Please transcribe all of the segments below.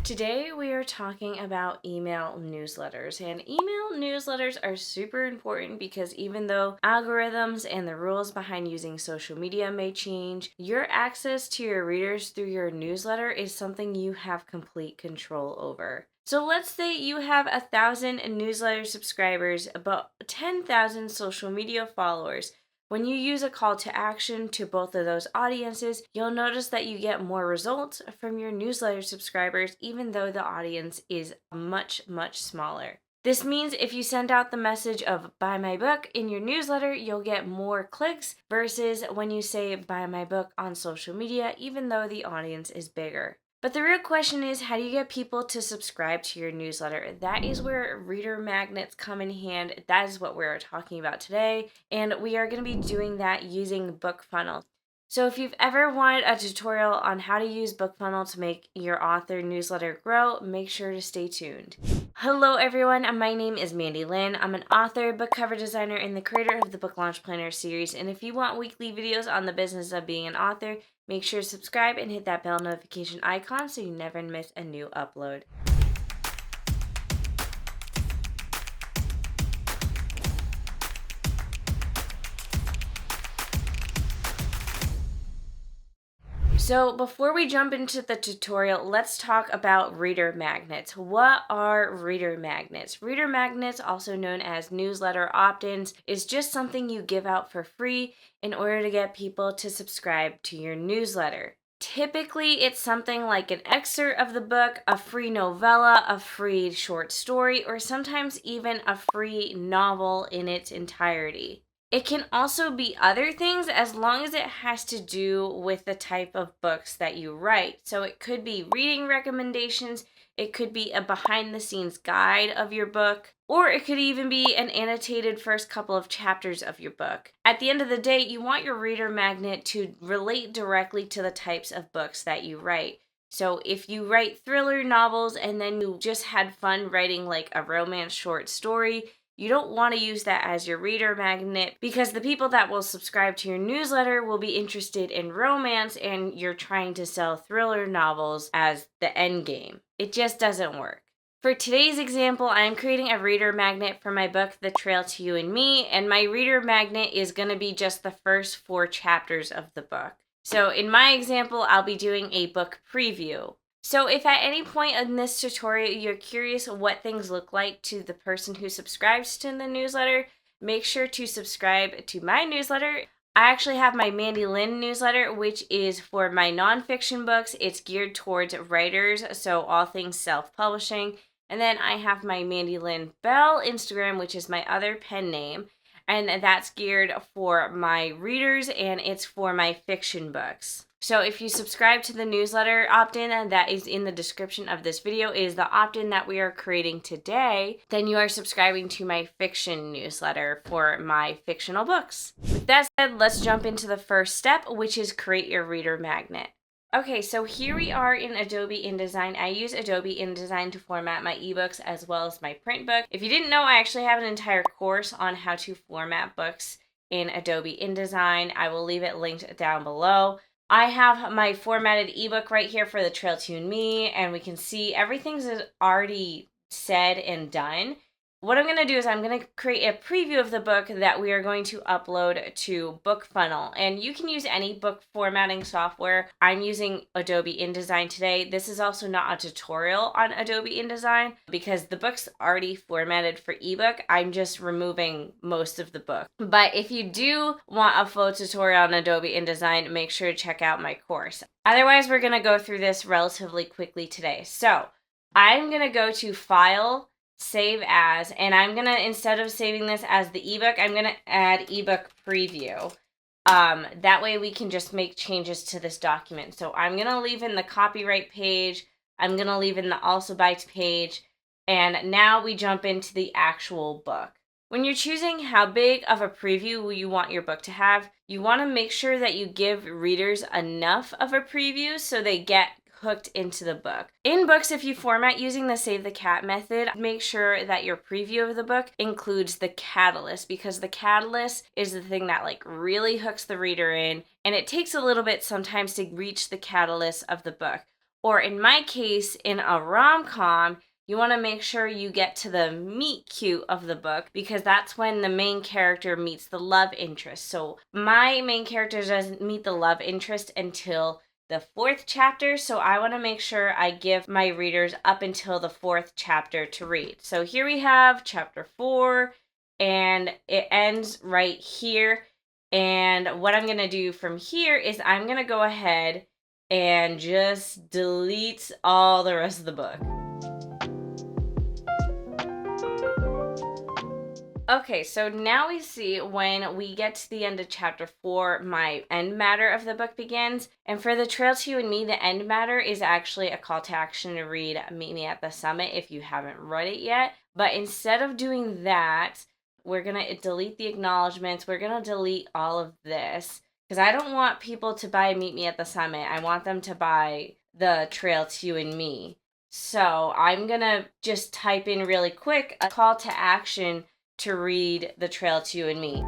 Today we are talking about email newsletters, and email newsletters are super important because even though algorithms and the rules behind using social media may change, your access to your readers through your newsletter is something you have complete control over. So let's say you have 1,000 newsletter subscribers, about 10,000 social media followers. When you use a call to action to both of those audiences, you'll notice that you get more results from your newsletter subscribers, even though the audience is much, much smaller. This means if you send out the message of buy my book in your newsletter, you'll get more clicks versus when you say buy my book on social media, even though the audience is bigger. But the real question is, how do you get people to subscribe to your newsletter? That is where reader magnets come in hand. That is what we're talking about today. And we are going to be doing that using BookFunnel. So if you've ever wanted a tutorial on how to use BookFunnel to make your author newsletter grow, make sure to stay tuned. Hello everyone, my name is Mandi Lynn. I'm an author, book cover designer, and the creator of the Book Launch Planner series. And if you want weekly videos on the business of being an author, make sure to subscribe and hit that bell notification icon so you never miss a new upload. So before we jump into the tutorial, let's talk about reader magnets. What are reader magnets? Reader magnets, also known as newsletter opt-ins, is just something you give out for free in order to get people to subscribe to your newsletter. Typically, it's something like an excerpt of the book, a free novella, a free short story, or sometimes even a free novel in its entirety. It can also be other things as long as it has to do with the type of books that you write. So it could be reading recommendations, it could be a behind the scenes guide of your book, or it could even be an annotated first couple of chapters of your book. At the end of the day, you want your reader magnet to relate directly to the types of books that you write. So if you write thriller novels and then you just had fun writing like a romance short story, you don't want to use that as your reader magnet because the people that will subscribe to your newsletter will be interested in romance and you're trying to sell thriller novels as the end game. It just doesn't work. For today's example, I am creating a reader magnet for my book, The Trail to You and Me, and my reader magnet is going to be just the first 4 chapters of the book. So in my example, I'll be doing a book preview. So if at any point in this tutorial you're curious what things look like to the person who subscribes to the newsletter, make sure to subscribe to my newsletter. I actually have my Mandi Lynn newsletter, which is for my nonfiction books. It's geared towards writers, so all things self-publishing. And then I have my Mandi Lynn Bell Instagram, which is my other pen name. And that's geared for my readers and it's for my fiction books. So if you subscribe to the newsletter opt-in, and that is in the description of this video, is the opt-in that we are creating today, then you are subscribing to my fiction newsletter for my fictional books. With that said, let's jump into the first step, which is create your reader magnet. Okay, so here we are in Adobe InDesign. I use Adobe InDesign to format my ebooks as well as my print book. If you didn't know, I actually have an entire course on how to format books in Adobe InDesign. I will leave it linked down below. I have my formatted ebook right here for The Trail to You and Me, and we can see everything's already said and done. What I'm going to do is I'm going to create a preview of the book that we are going to upload to BookFunnel. And you can use any book formatting software. I'm using Adobe InDesign today. This is also not a tutorial on Adobe InDesign because the book's already formatted for ebook. I'm just removing most of the book. But if you do want a full tutorial on Adobe InDesign, make sure to check out my course. Otherwise, we're going to go through this relatively quickly today. So I'm going to go to File, Save As, and I'm gonna, instead of saving this as the ebook, I'm gonna add ebook preview. That way we can just make changes to this document. So I'm gonna leave in the copyright page, I'm gonna leave in the also by page, and now we jump into the actual book. When you're choosing how big of a preview you want your book to have, you want to make sure that you give readers enough of a preview so they get hooked into the book. In books, if you format using the Save the Cat method, make sure that your preview of the book includes the catalyst, because the catalyst is the thing that like really hooks the reader in, and it takes a little bit sometimes to reach the catalyst of the book. Or in my case, in a rom-com, you want to make sure you get to the meet cute of the book because that's when the main character meets the love interest. So my main character doesn't meet the love interest until the 4th chapter, so I want to make sure I give my readers up until the 4th chapter to read. So here we have chapter 4, and it ends right here. And what I'm going to do from here is I'm going to go ahead and just delete all the rest of the book. Okay, so now we see when we get to the end of chapter 4, my end matter of the book begins. And for the Trail to You and Me, the end matter is actually a call to action to read Meet Me at the Summit if you haven't read it yet. But instead of doing that, we're going to delete the acknowledgments. We're going to delete all of this because I don't want people to buy Meet Me at the Summit. I want them to buy the Trail to You and Me. So I'm going to just type in really quick a call to action to read The Trail to You and Me.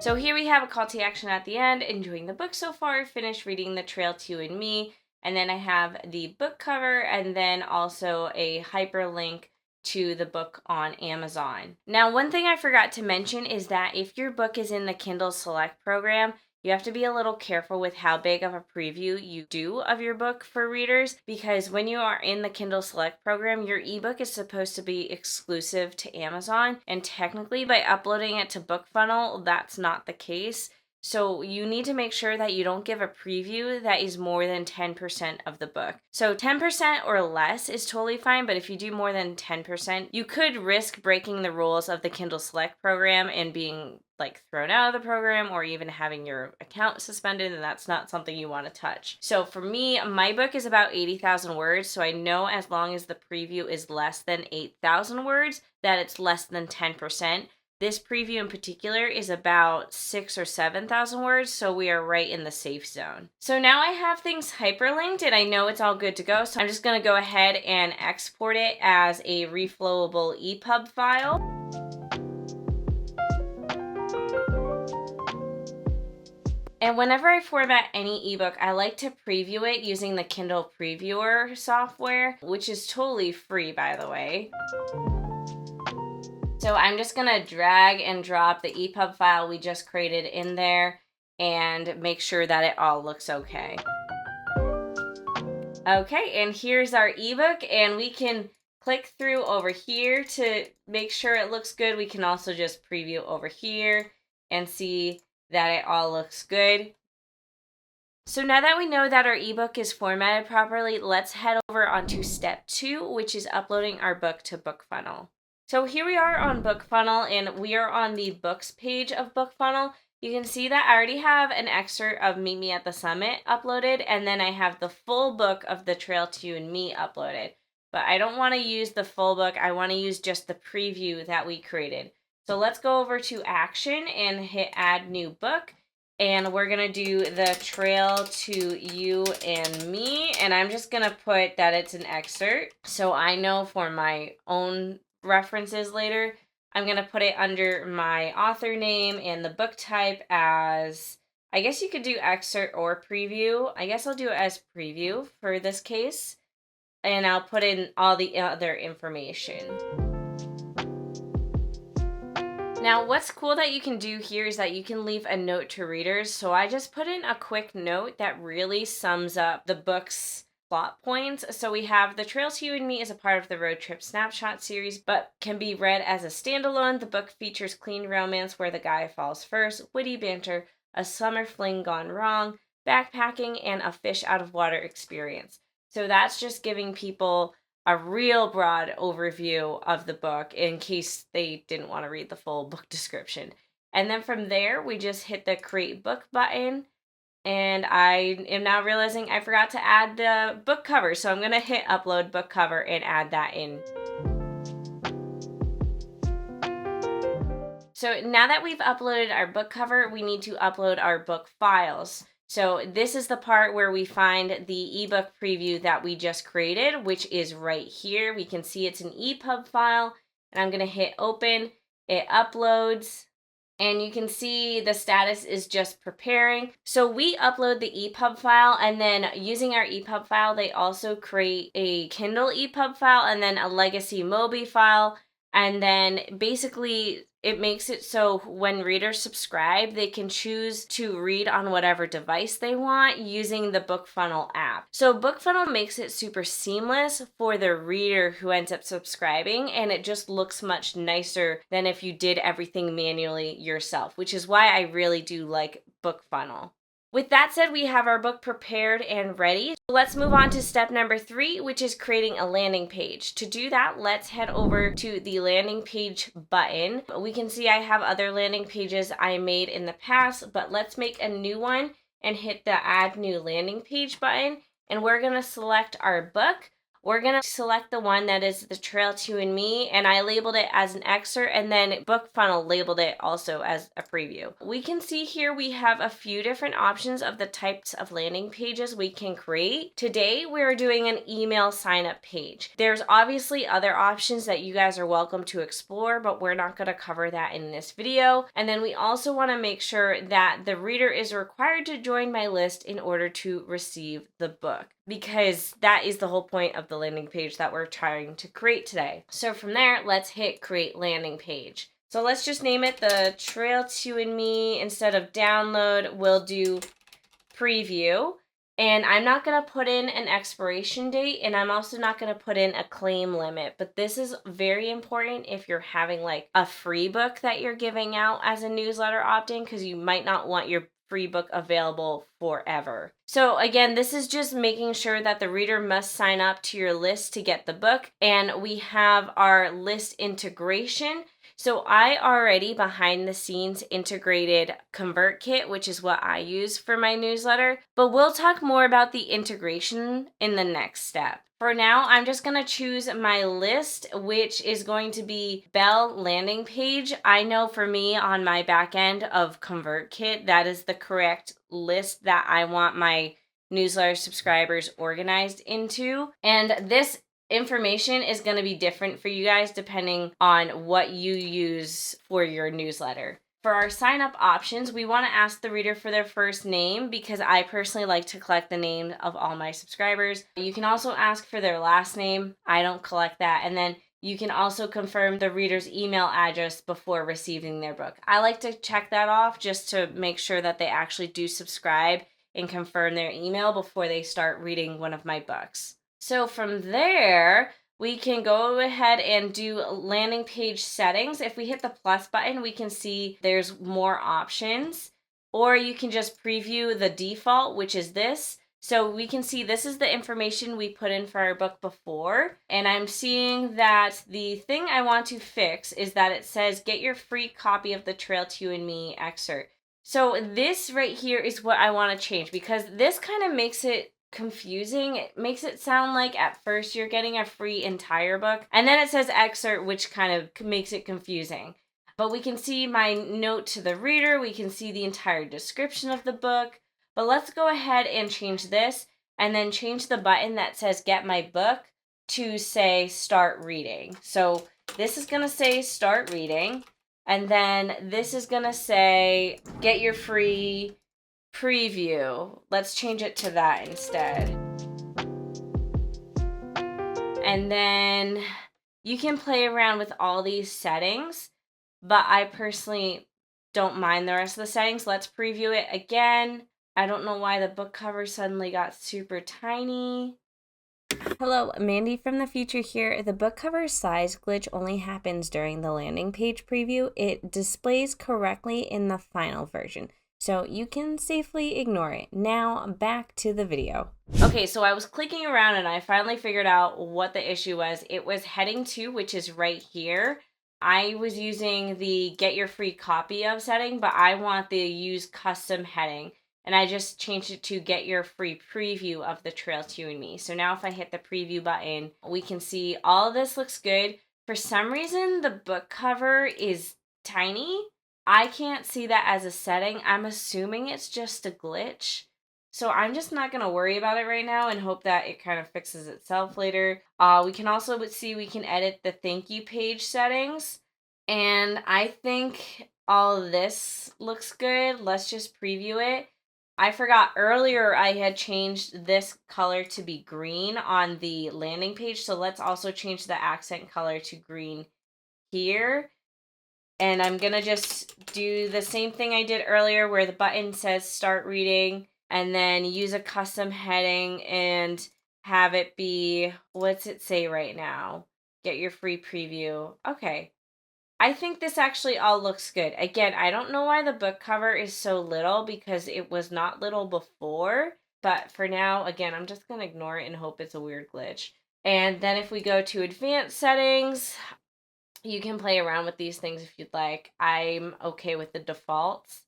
So here we have a call to action at the end. Enjoying the book so far. Finished reading The Trail to You and Me. And then I have the book cover and then also a hyperlink to the book on Amazon. Now, one thing I forgot to mention is that if your book is in the Kindle Select program, you have to be a little careful with how big of a preview you do of your book for readers because when you are in the Kindle Select program, your ebook is supposed to be exclusive to Amazon, and technically by uploading it to BookFunnel, that's not the case. So you need to make sure that you don't give a preview that is more than 10% of the book. So 10% or less is totally fine, but if you do more than 10%, you could risk breaking the rules of the Kindle Select program and being thrown out of the program or even having your account suspended, and that's not something you want to touch. So for me, my book is about 80,000 words, so I know as long as the preview is less than 8,000 words, that it's less than 10%. This preview in particular is about 6,000 or 7,000 words, so we are right in the safe zone. So now I have things hyperlinked and I know it's all good to go, so I'm just going to go ahead and export it as a reflowable EPUB file. And whenever I format any ebook, I like to preview it using the Kindle Previewer software, which is totally free, by the way. So I'm just going to drag and drop the EPUB file we just created in there and make sure that it all looks okay. Okay, and here's our ebook, and we can click through over here to make sure it looks good. We can also just preview over here and see that it all looks good. So now that we know that our ebook is formatted properly, let's head over onto step 2, which is uploading our book to BookFunnel. So here we are on BookFunnel, and we are on the books page of BookFunnel. You can see that I already have an excerpt of Meet Me at the Summit uploaded, and then I have the full book of The Trail to You and Me uploaded. But I don't want to use the full book. I want to use just the preview that we created. So let's go over to Action and hit Add New Book. And we're going to do The Trail to You and Me. And I'm just going to put that it's an excerpt, so I know for my own references later. I'm going to put it under my author name and the book type as, I guess you could do excerpt or preview. I guess I'll do it as preview for this case. And I'll put in all the other information. Now, what's cool that you can do here is that you can leave a note to readers. So I just put in a quick note that really sums up the book's plot points. So we have The Trail to You and Me is a part of the Road Trip Snapshot series, but can be read as a standalone. The book features clean romance where the guy falls first, witty banter, a summer fling gone wrong, backpacking, and a fish out of water experience. So that's just giving people a real broad overview of the book in case they didn't want to read the full book description. And then from there, we just hit the Create Book button. And I am now realizing I forgot to add the book cover. So I'm going to hit Upload Book Cover and add that in. So now that we've uploaded our book cover, we need to upload our book files. So this is the part where we find the ebook preview that we just created, which is right here. We can see it's an EPUB file, and I'm going to hit open. It uploads, And you can see the status is just preparing. So we upload the EPUB file, and then using our EPUB file, they also create a Kindle EPUB file and then a legacy Mobi file. And then basically it makes it so when readers subscribe, they can choose to read on whatever device they want using the BookFunnel app. So BookFunnel makes it super seamless for the reader who ends up subscribing, and it just looks much nicer than if you did everything manually yourself, which is why I really do like BookFunnel. With that said, we have our book prepared and ready. Let's move on to step number 3, which is creating a landing page. To do that, let's head over to the landing page button. We can see I have other landing pages I made in the past, but let's make a new one and hit the add new landing page button. And we're gonna select our book. We're going to select the one that is The Trail to You and Me, and I labeled it as an excerpt, and then BookFunnel labeled it also as a preview. We can see here we have a few different options of the types of landing pages we can create. Today, we're doing an email sign-up page. There's obviously other options that you guys are welcome to explore, but we're not going to cover that in this video. And then we also want to make sure that the reader is required to join my list in order to receive the book, because that is the whole point of the landing page that we're trying to create today. So from there, let's hit create landing page. So let's just name it The Trail to You and Me. Instead of download, we'll do preview. And I'm not going to put in an expiration date, and I'm also not going to put in a claim limit. But this is very important if you're having like a free book that you're giving out as a newsletter opt-in, because you might not want your free book available forever. So again, this is just making sure that the reader must sign up to your list to get the book. And we have our list integration. So I already behind the scenes integrated ConvertKit, which is what I use for my newsletter, but we'll talk more about the integration in the next step. For now, I'm just going to choose my list, which is going to be Bell landing page. I know for me on my back end of ConvertKit, that is the correct list that I want my newsletter subscribers organized into. And this information is going to be different for you guys depending on what you use for your newsletter. For our sign up options, we want to ask the reader for their first name, because I personally like to collect the name of all my subscribers. You can also ask for their last name. I don't collect that. And then you can also confirm the reader's email address before receiving their book. I like to check that off just to make sure that they actually do subscribe and confirm their email before they start reading one of my books. So from there, we can go ahead and do landing page settings. If we hit the plus button, we can see there's more options, or you can just preview the default, which is this. So we can see this is the information we put in for our book before. And I'm seeing that the thing I want to fix is that it says get your free copy of The Trail to You and Me excerpt. So this right here is what I want to change, because this kind of makes it confusing. It makes it sound like at first you're getting a free entire book, and then it says excerpt, which kind of makes it confusing. But we can see my note to the reader, we can see the entire description of the book. But let's go ahead and change this, and then change the button that says get my book to say start reading. So this is going to say start reading, and then this is going to say get your free preview. Let's change it to that instead. And then you can play around with all these settings, but I personally don't mind the rest of the settings. Let's preview it again. I don't know why the book cover suddenly got super tiny. Hello, Mandy from the future here. The book cover size glitch only happens during the landing page preview. It displays correctly in the final version, so you can safely ignore it. Now back to the video. Okay, so I was clicking around and I finally figured out what the issue was. It was heading 2, which is right here. I was using the get your free copy of setting, but I want the use custom heading. And I just changed it to get your free preview of The Trail to You and Me. So now if I hit the preview button, we can see all of this looks good. For some reason, the book cover is tiny. I can't see that as a setting. I'm assuming it's just a glitch. So I'm just not going to worry about it right now and hope that it kind of fixes itself later. We can also see we can edit the thank you page settings. And I think all of this looks good. Let's just preview it. I forgot earlier I had changed this color to be green on the landing page. So let's also change the accent color to green here. And I'm going to just do the same thing I did earlier where the button says start reading, and then use a custom heading and have it be, what's it say right now? Get your free preview. Okay. I think this actually all looks good. Again, I don't know why the book cover is so little because it was not little before. But for now, again, I'm just going to ignore it and hope it's a weird glitch. And then if we go to advanced settings, you can play around with these things if you'd like. I'm okay with the defaults.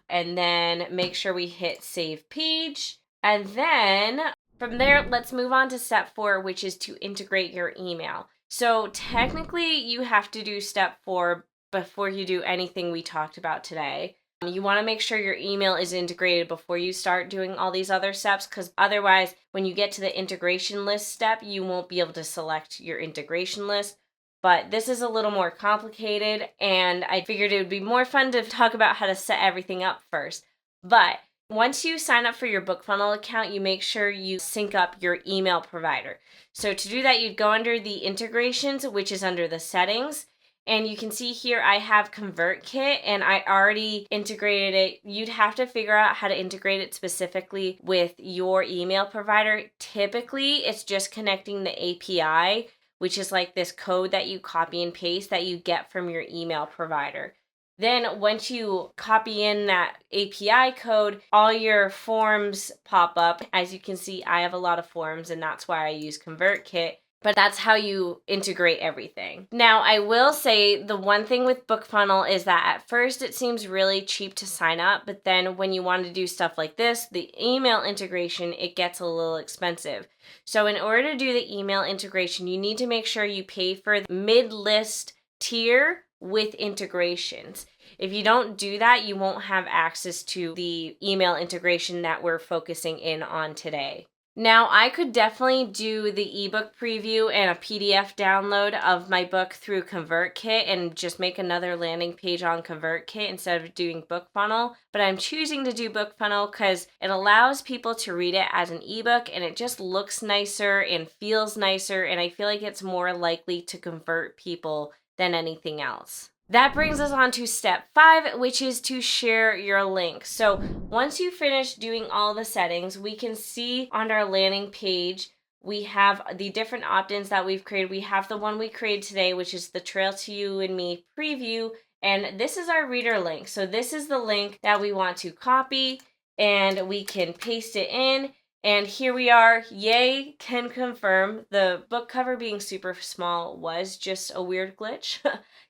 And then make sure we hit save page. And then from there, let's move on to step 4, which is to integrate your email. So technically, you have to do step 4 before you do anything we talked about today. You want to make sure your email is integrated before you start doing all these other steps, because otherwise, when you get to the integration list step, you won't be able to select your integration list. But this is a little more complicated, and I figured it would be more fun to talk about how to set everything up first. But once you sign up for your BookFunnel account, you make sure you sync up your email provider. So to do that, you'd go under the integrations, which is under the settings. And you can see here I have ConvertKit and I already integrated it. You'd have to figure out how to integrate it specifically with your email provider. Typically, it's just connecting the API, which is like this code that you copy and paste that you get from your email provider. Then once you copy in that API code, all your forms pop up. As you can see, I have a lot of forms and that's why I use ConvertKit. But that's how you integrate everything. Now, I will say the one thing with BookFunnel is that at first it seems really cheap to sign up, but then when you want to do stuff like this, the email integration, it gets a little expensive. So in order to do the email integration, you need to make sure you pay for the mid-list tier with integrations. If you don't do that, you won't have access to the email integration that we're focusing in on today. Now, I could definitely do the ebook preview and a PDF download of my book through ConvertKit and just make another landing page on ConvertKit instead of doing BookFunnel, but I'm choosing to do BookFunnel because it allows people to read it as an ebook and it just looks nicer and feels nicer, and I feel like it's more likely to convert people than anything else. That brings us on to step 5, which is to share your link. So once you finish doing all the settings, we can see on our landing page, we have the different opt-ins that we've created. We have the one we created today, which is the Trail to You and Me preview. And this is our reader link. So this is the link that we want to copy and we can paste it in. And here we are. Yay, can confirm. The book cover being super small was just a weird glitch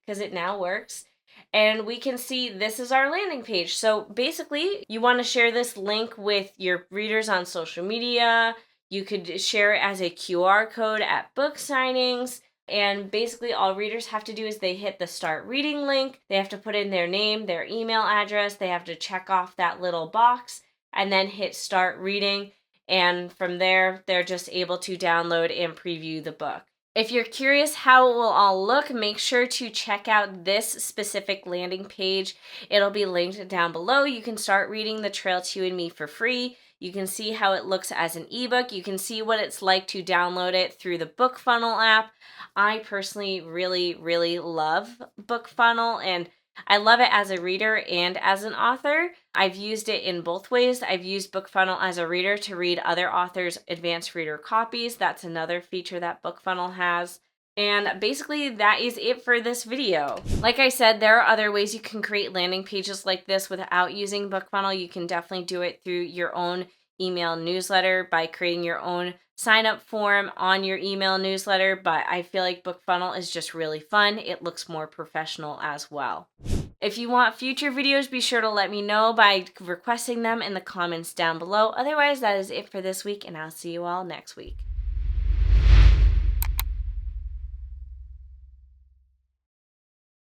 because it now works. And we can see this is our landing page. So basically, you want to share this link with your readers on social media. You could share it as a QR code at book signings. And basically, all readers have to do is they hit the start reading link. They have to put in their name, their email address. They have to check off that little box and then hit start reading. And from there, they're just able to download and preview the book. If you're curious how it will all look, make sure to check out this specific landing page. It'll be linked down below. You can start reading The Trail to You and Me for free. You can see how it looks as an ebook. You can see what it's like to download it through the BookFunnel app. I personally really love BookFunnel, and I love it as a reader and as an author. I've used it in both ways. I've used BookFunnel as a reader to read other authors' advanced reader copies. That's another feature that BookFunnel has. And basically, that is it for this video. Like I said, there are other ways you can create landing pages like this without using BookFunnel. You can definitely do it through your own email newsletter by creating your own sign-up form on your email newsletter, but I feel like BookFunnel is just really fun. It looks more professional as well. If you want future videos, be sure to let me know by requesting them in the comments down below. Otherwise, that is it for this week, and I'll see you all next week.